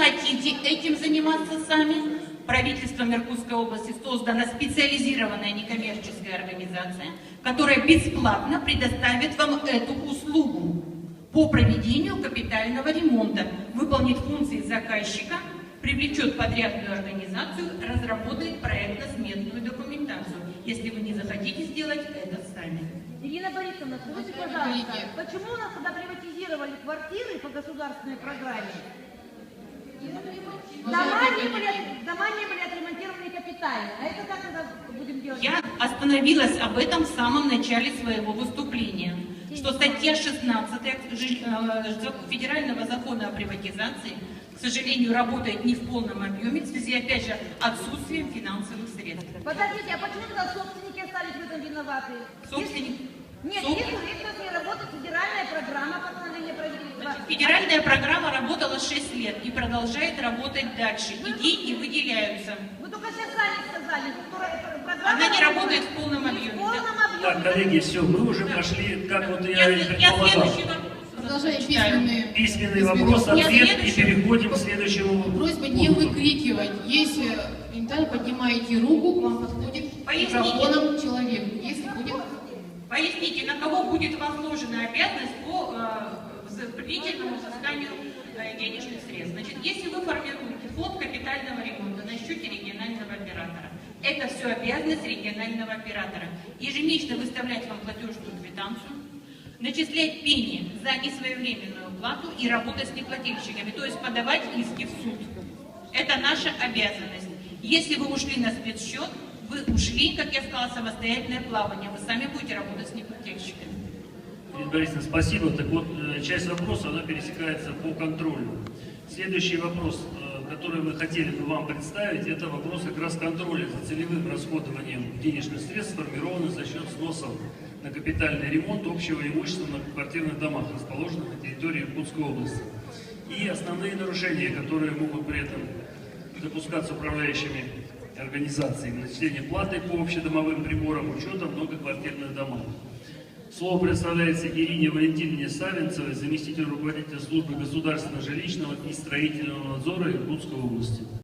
хотите этим заниматься сами, правительством Иркутской области создана специализированная некоммерческая организация, которая бесплатно предоставит вам эту услугу по проведению капитального ремонта, выполнит функции заказчика, привлечет подрядную организацию, разработает проектно-сметную документацию, если вы не захотите сделать это сами. Ирина Борисовна, скажите, пожалуйста, почему у нас тогда приватизировали квартиры по государственной программе? Дома не были отремонтированы капитально. А это как мы будем делать? Я остановилась об этом в самом начале своего выступления, что статья 16 Федерального закона о приватизации, к сожалению, работает не в полном объеме, в связи, опять же, отсутствием финансовых средств. Подождите, а почему тогда собственники остались в этом виноваты? Собственники? Нет, если не работает федеральная программа постановления правительства. Федеральная программа работала 6 лет и продолжает работать дальше. И деньги выделяются. Вы только сейчас сами сказали, что программа... Она не работает в полном объеме. В полном объеме. Так, коллеги, все, мы уже пошли, как вот я и Я предполагал. следующий вопрос. Продолжаем Письменный вопрос, ответ и переходим к следующему вопросу. Просьба не выкрикивать. Если элементарно поднимаете руку, к вам подходит Поясните. микрофоном человек. Если будет... Поясните, на кого будет возложена обязанность по длительному взысканию денежных средств. Значит, если вы формируете фонд капитального ремонта на счете регионального оператора, это все обязанность регионального оператора. Ежемесячно выставлять вам платежную квитанцию, начислять пени за несвоевременную плату и работать с неплательщиками, то есть подавать иски в суд. Это наша обязанность. Если вы ушли на спецсчет, вы ушли, как я сказала, самостоятельное плавание. Вы сами будете работать с неплательщиками. Ирина Борисовна, спасибо. Так вот, часть вопроса, она пересекается по контролю. Следующий вопрос, который мы хотели бы вам представить, это вопрос как раз контроля за целевым расходованием денежных средств, сформированных за счет сносов на капитальный ремонт общего имущества на квартирных домах, расположенных на территории Иркутской области. И основные нарушения, которые могут при этом допускаться управляющими организациями: начисление платы по общедомовым приборам, учетом многоквартирных домов. Слово предоставляется Ирине Валентиновне Савинцевой, заместителю руководителя службы государственного жилищного и строительного надзора Иркутской области.